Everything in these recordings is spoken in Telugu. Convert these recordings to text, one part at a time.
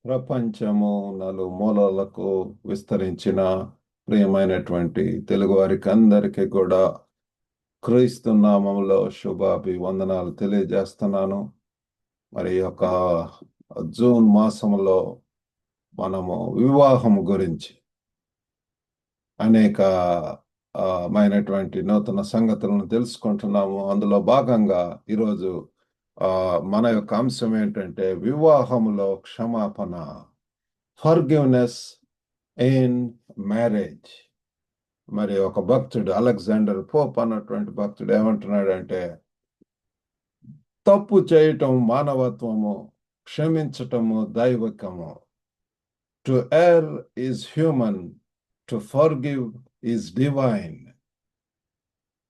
ప్రపంచము నలుమూలలకు విస్తరించిన ప్రియమైనటువంటి తెలుగు వారికి అందరికీ కూడా క్రీస్తు నామములో శుభాభివందనాలు తెలియజేస్తున్నాను. మరి ఒక జూన్ మాసంలో మనము వివాహం గురించి అనేక మైనటువంటి నూతన సంగతులను తెలుసుకుంటున్నాము. అందులో భాగంగా ఈరోజు మన యొక్క అంశం ఏంటంటే వివాహములో క్షమాపణ, ఫర్గివ్నెస్ ఇన్ మ్యారేజ్. మరి ఒక భక్తుడు అలెగ్జాండర్ పోప్ అన్నటువంటి భక్తుడు ఏమంటున్నాడంటే, తప్పు చేయటం మానవత్వము, క్షమించటము దైవికము. To err is human, to forgive is divine.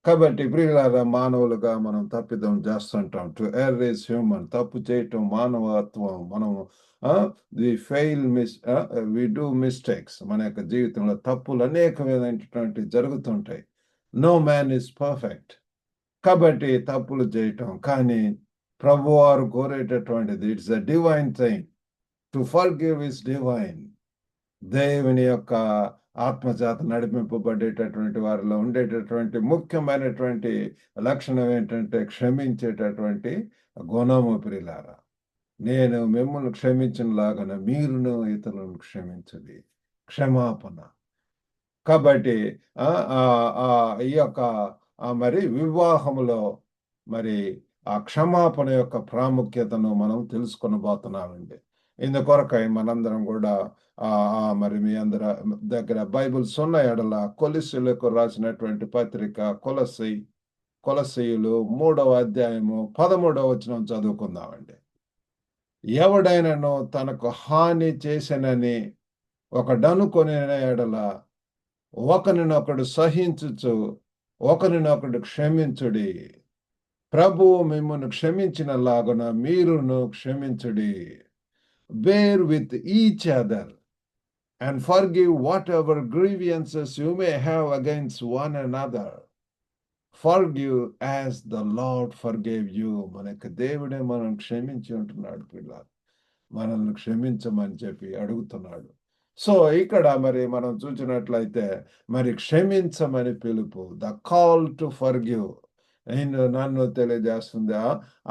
కాబట్టి ప్రియులారా, మానవులుగా మనం తప్పిదం చేస్తుంటాం. టు ఎర్ ఈజ్ హ్యూమన్, తప్పు చేయటం మానవత్వం. మనము వి డూ మిస్టేక్స్. మన యొక్క జీవితంలో తప్పులు అనేకమైనటువంటి జరుగుతుంటాయి. No man is perfect. కాబట్టి తప్పులు చేయటం, కానీ ప్రభువారు కోరేటటువంటిది it's a divine thing. To forgive is divine. దేవుని యొక్క ఆత్మచేత నడిపింపబడేటటువంటి వారిలో ఉండేటటువంటి ముఖ్యమైనటువంటి లక్షణం ఏంటంటే క్షమించేటటువంటి గుణము. ప్రియులారా, నేను మిమ్మల్ని క్షమించినలాగా మీరును ఇతరులను క్షమించండి. క్షమాపణ. కాబట్టి ఈ యొక్క మరి వివాహములో మరి ఆ క్షమాపణ యొక్క ప్రాముఖ్యతను మనం తెలుసుకొనబోతున్నామండి. ఇందుకొరకై మనందరం కూడా మరి మీ అందరి దగ్గర బైబిల్స్ ఉన్న ఎడల కొలస్సీయులకు రాసినటువంటి పత్రిక కొలస్సీయులు 3వ అధ్యాయము 13వ వచనం చదువుకుందామండి. ఎవడైనను తనకు హాని చేసినని ఒకడనుకొని ఎడల ఒకరినొకడు సహించుచు ఒకరినొకడు క్షమించుడి. ప్రభువు మిమ్మును క్షమించిన లాగున మీరును క్షమించుడి. Bear with each other and forgive whatever grievances you may have against one another. Forgive as the Lord forgave you. మనకు దేవుడే మనం క్షమించి ఉంటున్నాడు. పిల్లలు మనల్ని క్షమించమని చెప్పి అడుగుతున్నాడు. సో ఇక్కడ మరి మనం చూసినట్లయితే మరి క్షమించమని పిలుపు, ద కాల్ టు ఫర్గివ్ నన్ను తెలియజేస్తుంది.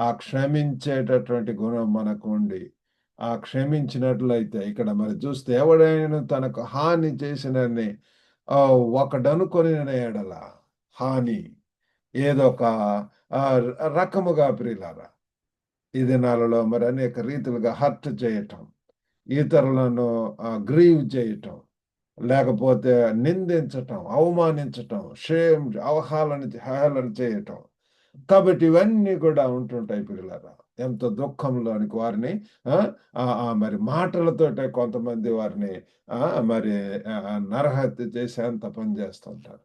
ఆ క్షమించేటటువంటి గుణం మనకు ఉండి ఆ క్షమించినట్లయితే ఇక్కడ మరి చూస్తే ఎవడైనా తనకు హాని చేసినని ఒకడనుకొని ఎడల, హాని ఏదో ఒక రకముగా ప్రియులారా, ఈ దినాలలో మరి అనేక రీతులుగా హర్ట్ చేయటం, ఇతరులను గ్రీవ్ చేయటం, లేకపోతే నిందించటం, అవమానించటం, హేళన చేయటం. కాబట్టి ఇవన్నీ కూడా ఉంటుంటాయి పిల్లలారా. ఎంతో దుఃఖంలోనికి వారిని మరి మాటలతోటే కొంతమంది వారిని మరి నరహత్య చేసేంత పని చేస్తుంటారు.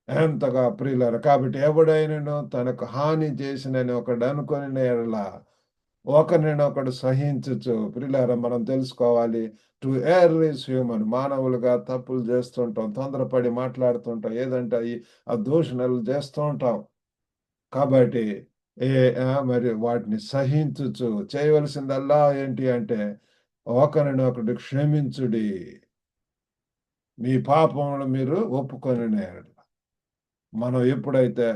ఎంతగా ప్రియులారా. కాబట్టి ఎవడైనను తనకు హాని చేసినని ఒకడు అనుకొని ఎడలా ఒకరినొకడు సహించచ్చు. ప్రియులారా, మనం తెలుసుకోవాలి, టు ఎర్ ఈస్ హ్యూమన్. మానవులుగా తప్పులు చేస్తుంటాం, తొందరపడి మాట్లాడుతుంటాం, ఏదంటే ఆ దూషణలు చేస్తూ ఉంటాం. కాబట్టి మరి వాటిని సహించుచు చేయవలసిందల్లా ఏంటి అంటే ఒకరినొకడు క్షమించుడి. మీ పాపములు మీరు ఒప్పుకొని. మనం ఎప్పుడైతే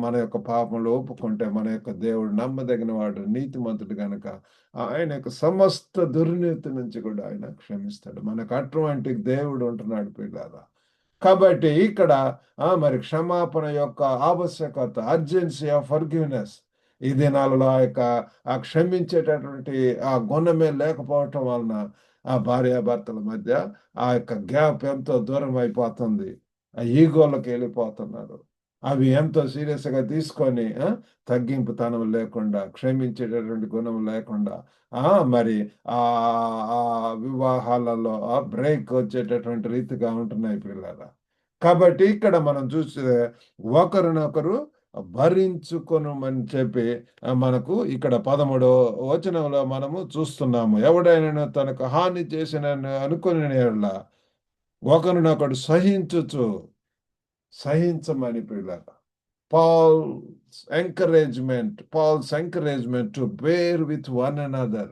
మన యొక్క పాపంలో ఒప్పుకుంటే మన యొక్క దేవుడు నమ్మదగిన వాడు, నీతిమంతుడు గనుక ఆయన యొక్క సమస్త దుర్నీతి నుంచి కూడా ఆయన క్షమిస్తాడు. మనకు అటువంటి దేవుడు ఉంటున్నాడు పిల్లల. కాబట్టి ఇక్కడ మరి క్షమాపణ యొక్క ఆవశ్యకత, అర్జెన్సీ ఆఫ్ ఫర్గివ్నెస్. ఈ దినాలలో ఆ క్షమించేటటువంటి ఆ గుణమే లేకపోవటం వలన ఆ భార్యాభర్తల మధ్య ఆ యొక్క గ్యాప్ ఎంతో దూరం అయిపోతుంది. ఆ ఈగోలకు వెళ్ళిపోతున్నారు. అవి ఎంతో సీరియస్గా తీసుకొని తగ్గింపుతనం లేకుండా, క్షమించేటటువంటి గుణం లేకుండా మరి ఆ వివాహాలలో బ్రేక్ వచ్చేటటువంటి రీతిగా ఉంటున్నాయి పిల్లల. కాబట్టి ఇక్కడ మనం చూస్తే ఒకరినొకరు భరించుకొనుమని చెప్పి మనకు ఇక్కడ 13వ వచనంలో మనము చూస్తున్నాము. ఎవడైనా తనకు హాని చేసిన అనుకుని ఒకరినొకడు సహించమని పిల్లల. Paul's encouragement to bear with one another.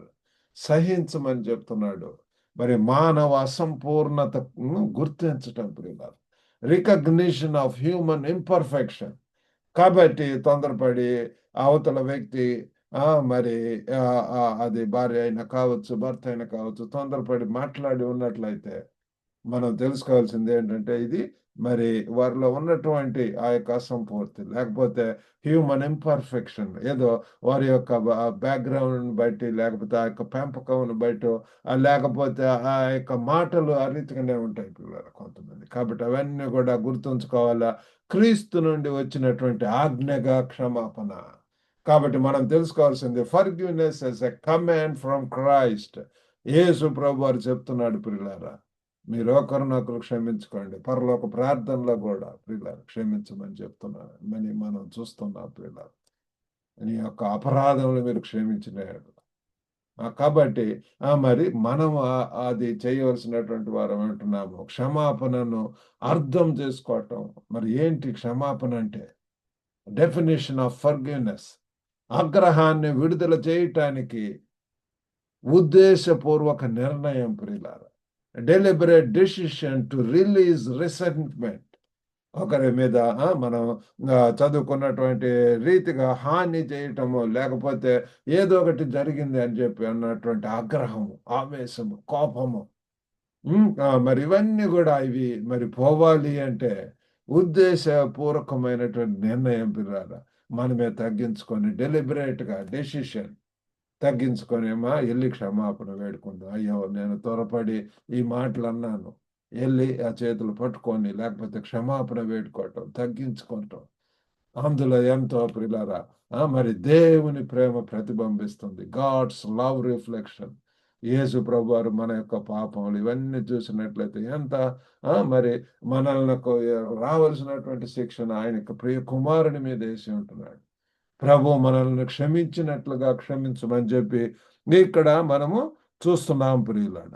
సహించమని చెప్తున్నాడు. మరి మానవ అసంపూర్ణతను గుర్తించటం ప్రియులారా. Recognition of human imperfection. కాబట్టి తొందరపడి అవతల వ్యక్తి మరి అది భార్య అయినా కావచ్చు, భర్త అయినా కావచ్చు, తొందరపడి మాట్లాడి ఉన్నట్లయితే మనం తెలుసుకోవాల్సింది ఏంటంటే ఇది మరి వారిలో ఉన్నటువంటి ఆ యొక్క అసంపూర్తి, లేకపోతే హ్యూమన్ ఇంపర్ఫెక్షన్, ఏదో వారి యొక్క బ్యాక్గ్రౌండ్ బట్టి, లేకపోతే ఆ యొక్క పెంపకం బట్టి, లేకపోతే ఆ యొక్క మాటలు ఆ రీతిగానే ఉంటాయి పిల్లలు కొంతమంది. కాబట్టి అవన్నీ కూడా గుర్తుంచుకోవాలా. క్రీస్తు నుండి వచ్చినటువంటి ఆజ్ఞగా క్షమాపణ. కాబట్టి మనం తెలుసుకోవాల్సింది forgiveness as a command from Christ. యేసు ప్రభు వారు చెప్తున్నాడు ప్రియులారా, మీరు ఒకరినొకరు క్షమించుకోండి. పరలోక ప్రార్థనలో కూడా ప్రియులారా క్షమించమని చెప్తున్నారు. మనం చూస్తున్నాం ప్రియులారా. నీ యొక్క అపరాధములు మీరు క్షమించిన కాబట్టి మరి మనం అది చేయవలసినటువంటి వారం అంటున్నాము. క్షమాపణను అర్థం చేసుకోవటం. మరి ఏంటి క్షమాపణ అంటే? Definition of forgiveness. ఆగ్రహాన్ని విడుదల చేయటానికి ఉద్దేశపూర్వక నిర్ణయం ప్రియులారా. Deliberate decision to release resentment. ఒకరి మీద మనం చదువుకున్నటువంటి రీతిగా హాని చేయటము, లేకపోతే ఏదో ఒకటి జరిగింది అని చెప్పి అన్నటువంటి ఆగ్రహము, ఆవేశము, కోపము. మరి ఇవన్నీ కూడా ఇవి మరి పోవాలి అంటే ఉద్దేశపూర్వకమైనటువంటి నిర్ణయం పిల్లారా మనమే తగ్గించుకొని డెలిబరేట్గా డెసిషన్ తగ్గించుకొనేమా ఎల్లి క్షమాపణ వేడుకుందాం. అయ్యో నేను త్వరపడి ఈ మాటలు అన్నాను, ఎల్లి ఆ చేతులు పట్టుకొని లేకపోతే క్షమాపణ వేడుకోవటం, తగ్గించుకోవటం. అందులో ఎంతో ప్రియులారా మరి దేవుని ప్రేమ ప్రతిబింబిస్తుంది. God's love reflection. యేసు ప్రభువారు మన యొక్క పాపములు ఇవన్నీ చూసినట్లయితే ఎంత మరి మనల్ని రావలసినటువంటి శిక్షణ ఆయన యొక్క ప్రియ కుమారుని మీద వేసి ఉంటున్నాడు. ప్రభు మనల్ని క్షమించినట్లుగా క్షమించమని చెప్పి ఇక్కడ మనము చూస్తున్నాం ప్రియులాడ.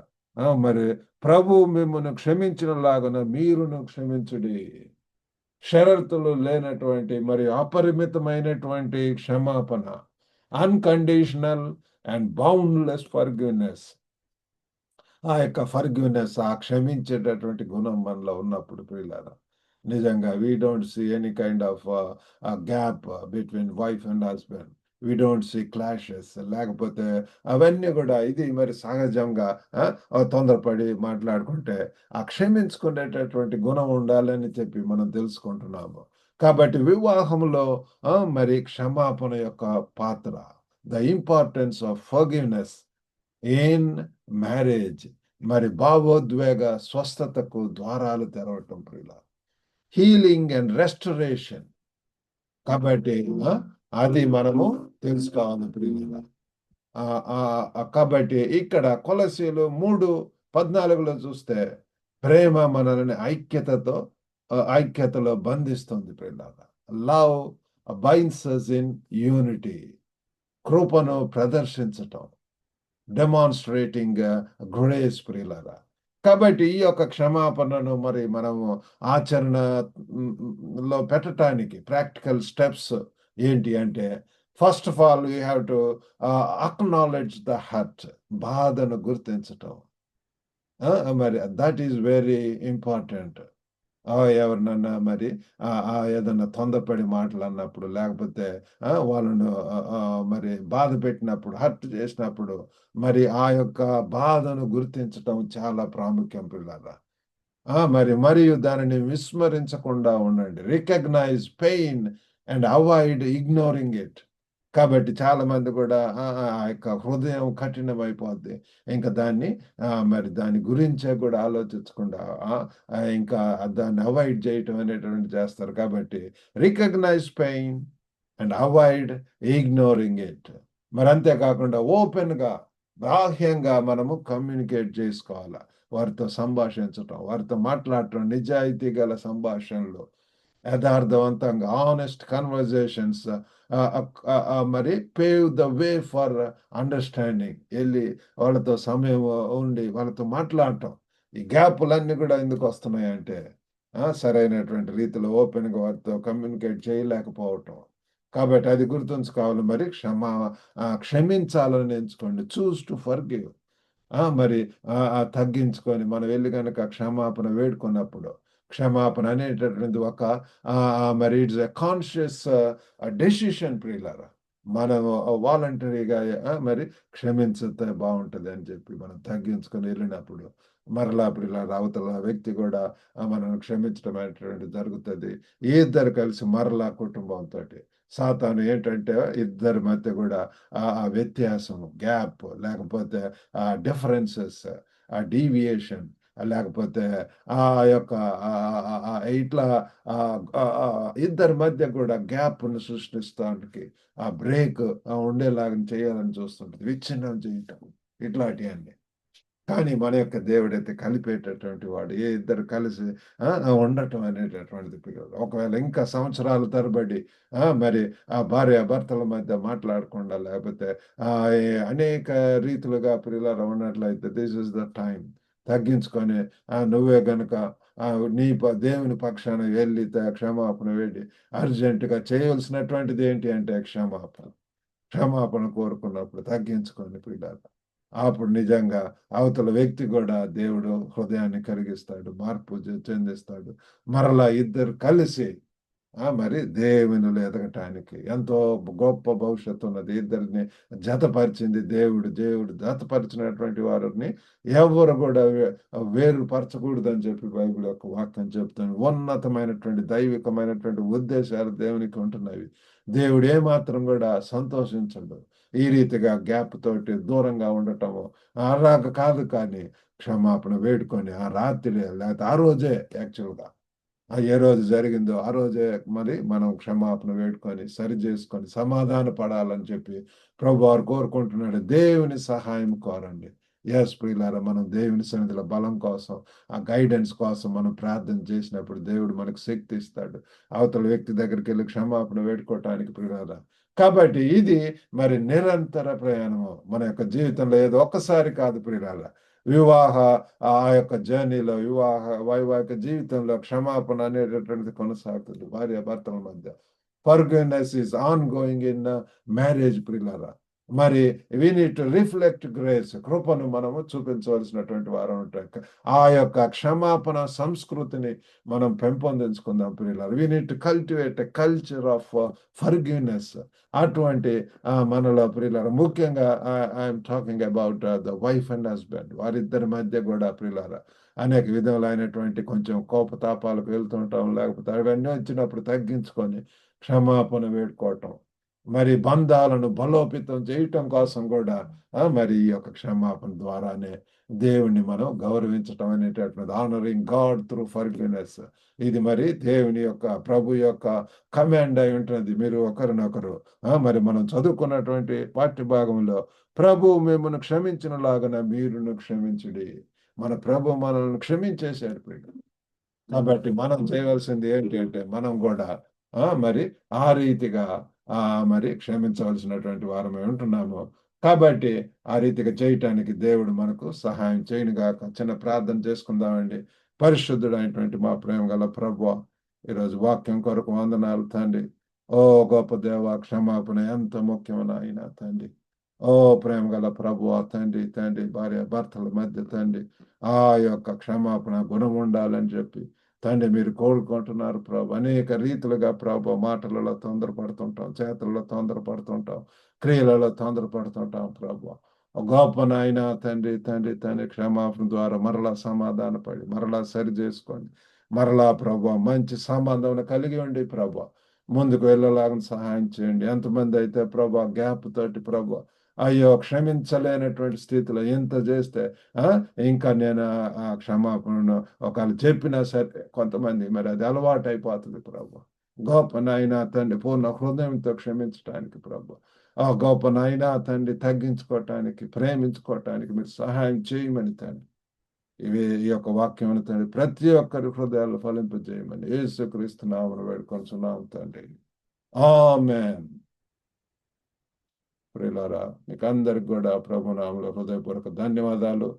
మరి ప్రభు మిమ్మల్ని క్షమించిన లాగున మీరును క్షమించుడి. షరతులు లేనటువంటి మరి అపరిమితమైనటువంటి క్షమాపణ, అన్కండిషనల్ అండ్ బౌండ్లెస్ ఫర్గివ్నెస్. ఆ యొక్క ఫర్గివ్నెస్, ఆ క్షమించేటటువంటి గుణం మనలో ఉన్నప్పుడు ప్రియులారా నిజంగా we don't see any kind of gap between wife and husband. We don't see clashes, లేకపోతే అవన్నీ కూడా ఇది మరి సహజంగా తొందరపడి మాట్లాడుకుంటే ఆ క్షమించుకునేటటువంటి గుణం ఉండాలని చెప్పి మనం తెలుసుకుంటున్నాము. కాబట్టి వివాహంలో మరి క్షమాపణ యొక్క పాత్ర, the importance of forgiveness in marriage. మరి భావోద్వేగ స్వస్థతకు ద్వారాలు తెరవటం ప్రియుల, హీలింగ్ అండ్ రెస్టరేషన్. కాబట్టి అది మనము తెలుసుకోవాలి ప్రియుల. కాబట్టి ఇక్కడ కొలసీలు 3:14 చూస్తే ప్రేమ మనల్ని ఐక్యతలో బంధిస్తుంది ప్రియులారా. Love binds us in unity. కృపను ప్రదర్శించటం, డెమాన్స్ట్రేటింగ్ గ్రేస్ ప్రియులారా. కాబట్టి ఈ యొక్క క్షమాపణను మరి మనము ఆచరణలో పెట్టడానికి ప్రాక్టికల్ స్టెప్స్ ఏంటి అంటే, first of all you have to acknowledge the hurt. బాధను గుర్తించటం. మరి దట్ ఈస్ వెరీ ఇంపార్టెంట్. ఎవరినన్నా మరి ఏదన్నా తొందరపడి మాటలు అన్నప్పుడు, లేకపోతే వాళ్ళను మరి బాధ పెట్టినప్పుడు, హర్ట్ చేసినప్పుడు మరి ఆ యొక్క బాధను గుర్తించటం చాలా ప్రాముఖ్యం పిల్లల. మరియు దానిని విస్మరించకుండా ఉండండి. Recognise pain and avoid ignoring it. కాబట్టి చాలా మంది కూడా ఆ యొక్క హృదయం కఠినమైపోద్ది. ఇంకా దాన్ని మరి దాని గురించే కూడా ఆలోచించకుండా ఇంకా దాన్ని అవాయిడ్ చేయటం అనేటువంటి చేస్తారు. కాబట్టి recognise pain and avoid ignoring it. మరి అంతేకాకుండా ఓపెన్గా, బాహ్యంగా మనము కమ్యూనికేట్ చేసుకోవాలి. వారితో సంభాషించటం, వారితో మాట్లాడటం, నిజాయితీ గల సంభాషణలు, యథార్థవంతంగా ఆనెస్ట్ కన్వర్జేషన్స్ మరి pave the way for understanding. వెళ్ళి వాళ్ళతో సమయం ఉండి వాళ్ళతో మాట్లాడటం. ఈ గ్యాపులన్నీ కూడా ఎందుకు వస్తున్నాయంటే సరైనటువంటి రీతిలో ఓపెన్గా వారితో కమ్యూనికేట్ చేయలేకపోవటం. కాబట్టి అది గుర్తుంచుకోవాలి. మరి క్షమించాలని ఎంచుకోండి. Choose to forgive. మరి తగ్గించుకొని మనం వెళ్ళి కనుక క్షమాపణ వేడుకున్నప్పుడు, క్షమాపణ అనేటటువంటి ఒక మరి ఇట్స్ ఎ కాన్షియస్ డెసిషన్ ప్రియులారా. మనం వాలంటరీగా మరి క్షమించితే బాగుంటది అని చెప్పి మనం తగ్గించుకొని వెళ్ళినప్పుడు మరలా ప్రియులారా అవతల వ్యక్తి కూడా మనల్ని క్షమించడం అనేటువంటిది జరుగుతుంది. ఇద్దరు కలిసి మరలా కుటుంబంతో సాతాను ఏంటంటే ఇద్దరి మధ్య కూడా ఆ వ్యత్యాసం, గ్యాప్, లేకపోతే ఆ డిఫరెన్సెస్, ఆ డీవియేషన్, లేకపోతే ఆ యొక్క ఇట్లా ఇద్దరి మధ్య కూడా గ్యాప్ను సృష్టిస్తానికి ఆ బ్రేక్ ఉండేలాగా చేయాలని చూస్తుంటది, విచ్ఛిన్నం చేయటం ఇట్లాంటివన్నీ. కానీ మన యొక్క దేవుడైతే కలిపేటటువంటి వాడు. ఏ ఇద్దరు కలిసి ఉండటం అనేటటువంటిది పిల్లలు. ఒకవేళ ఇంకా సంవత్సరాల తరబడి మరి ఆ భార్యాభర్తల మధ్య మాట్లాడకుండా లేకపోతే అనేక రీతులుగా పిల్లలు ఉన్నట్లయితే దిస్ ఇస్ ద టైం తగ్గించుకొని నువ్వే గనుక దేవుని పక్షాన వెళ్ళి క్షమాపణ వేడి అర్జెంటుగా చేయవలసినటువంటిది ఏంటి అంటే క్షమాపణ. క్షమాపణ కోరుకున్నప్పుడు తగ్గించుకొని పిల్లలు అప్పుడు నిజంగా అవతల వ్యక్తి కూడా దేవుడు హృదయాన్ని కరిగిస్తాడు, మార్పు చెందిస్తాడు. మరలా ఇద్దరు కలిసి మరి దేవునిలో ఎదగటానికి ఎంతో గొప్ప భవిష్యత్తు ఉన్నది. ఇద్దరిని జతపరిచింది దేవుడు. దేవుడు జతపరిచినటువంటి వారిని ఎవరు కూడా వేరుపరచకూడదని చెప్పి బైబిల్ యొక్క వాక్యం చెప్తుంది. ఉన్నతమైనటువంటి దైవికమైనటువంటి ఉద్దేశాలు దేవునికి ఉంటున్నవి. దేవుడు ఏమాత్రం కూడా సంతోషించడు ఈ రీతిగా గ్యాప్ తోటి దూరంగా ఉండటము. అలాగ కాదు, కానీ క్షమాపణ వేడుకొని ఆ రాత్రి లేకపోతే ఆ రోజే యాక్చువల్గా ఏ రోజు జరిగిందో ఆ రోజే మరి మనం క్షమాపణ వేడుకొని సరి చేసుకొని సమాధాన పడాలని చెప్పి ప్రభువారు కోరుకుంటున్నాడు. దేవుని సహాయం కోరండి. ప్రియులారా, మనం దేవుని సన్నిధిలో బలం కోసం, ఆ గైడెన్స్ కోసం మనం ప్రార్థన చేసినప్పుడు దేవుడు మనకు శక్తి ఇస్తాడు. అవతల వ్యక్తి దగ్గరికి వెళ్ళి క్షమాపణ వేడుకోవటానికి ప్రియులారా. కాబట్టి ఇది మరి నిరంతర ప్రయాణము మన యొక్క జీవితంలో ఏదో ఒక్కసారి కాదు ప్రియులారా. వివాహ ఆ యొక్క జర్నీలో వైవాహిక జీవితంలో క్షమాపణ అనేటటువంటిది కొనసాగుతుంది భార్యాభర్తల మధ్య. Forgiveness is ongoing in marriage ప్రియులారా. మరి we need to reflect grace, కృపను మనము చూపించవలసినటువంటి వారు ఉంటాయి. ఆ యొక్క క్షమాపణ సంస్కృతిని మనం పెంపొందించుకుందాం ప్రియులారా. We need to cultivate a culture of forgiveness. అటువంటి మనలో ప్రియులారా ముఖ్యంగా I'm talking about the wife and husband. వారిద్దరి మధ్య కూడా ప్రియులారా అనేక విధములైనటువంటి కొంచెం కోపతాపాలకు వెళ్తుంటాం, లేకపోతే అవన్నీ వచ్చినప్పుడు తగ్గించుకొని క్షమాపణ వేడుకోవటం, మరి బంధాలను బలోపేతం చేయటం కోసం కూడా మరి ఈ యొక్క క్షమాపణ ద్వారానే దేవుణ్ణి మనం గౌరవించటం అనేటటువంటిది. Honouring God through forgiveness. ఇది మరి దేవుని యొక్క ప్రభు యొక్క కమాండ్ అయి ఉంటుంది. మీరు ఒకరినొకరు మరి మనం చదువుకున్నటువంటి పాఠ్య భాగంలో ప్రభు మిమ్మల్ని క్షమించినలాగన మీరును క్షమించుడి. మన ప్రభు మనల్ని క్షమించేశాడు ప్రియుడు. కాబట్టి మనం చేయవలసింది ఏంటి అంటే మనం కూడా మరి ఆ రీతిగా మరి క్షమించవలసినటువంటి వారమే ఉంటున్నాము. కాబట్టి ఆ రీతిగా చేయటానికి దేవుడు మనకు సహాయం చేయనుగాక. చిన్న ప్రార్థన చేసుకుందామండి. పరిశుద్ధుడైనటువంటి మా ప్రేమ గల ప్రభువా, ఈరోజు వాక్యం కొరకు వందనాలు తండ్రి. ఓ గొప్ప దేవ, క్షమాపణ ఎంత ముఖ్యమైన ఆయన తండ్రి. ఓ ప్రేమ గల ప్రభువా తండ్రి, తండ్రి భార్య భర్తల మధ్య తండ్రి ఆ యొక్క క్షమాపణ గుణం ఉండాలని చెప్పి తండ్రి మీరు కోరుకుంటున్నారు ప్రభు. అనేక రీతులుగా ప్రభు మాటలలో తొందరపడుతుంటాం, చేతులలో తొందరపడుతుంటాం, క్రియలలో తొందరపడుతుంటాం ప్రభు. గొప్ప నాయన తండ్రి, తండ్రి తండ్రి క్షమాపణ ద్వారా మరలా సమాధాన పడి మరలా సరి చేసుకొని మరలా ప్రభు మంచి సంబంధం కలిగి ఉండి ప్రభు ముందుకు వెళ్ళలాగా సహాయం చేయండి. ఎంతమంది అయితే ప్రభు గ్యాప్ తోటి ప్రభు అయ్యో క్షమించలేనటువంటి స్థితిలో ఎంత చేస్తే ఇంకా నేను ఆ క్షమాపణను ఒకవేళ చెప్పినా సరే కొంతమంది మరి అది అలవాటు అయిపోతుంది ప్రభు. గొప్ప నాయన తండ్రి పూర్ణ హృదయంతో క్షమించటానికి ప్రభు, ఆ గొప్ప నాయన తండ్రి తగ్గించుకోవటానికి, ప్రేమించుకోవటానికి మీరు సహాయం చేయమని తండ్రి ఈ యొక్క వాక్యం తండ్రి ప్రతి ఒక్కరి హృదయాలు ఫలింపజేయమని యేసుక్రీస్తు నామమున వేడుకొనుచున్నాము తండ్రి. ఆమేన్. ప్రియులారా, మీకు అందరికి కూడా ప్రభు నామములో హృదయపూర్వక ధన్యవాదాలు.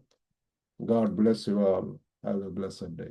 God bless you all. Have a blessed day.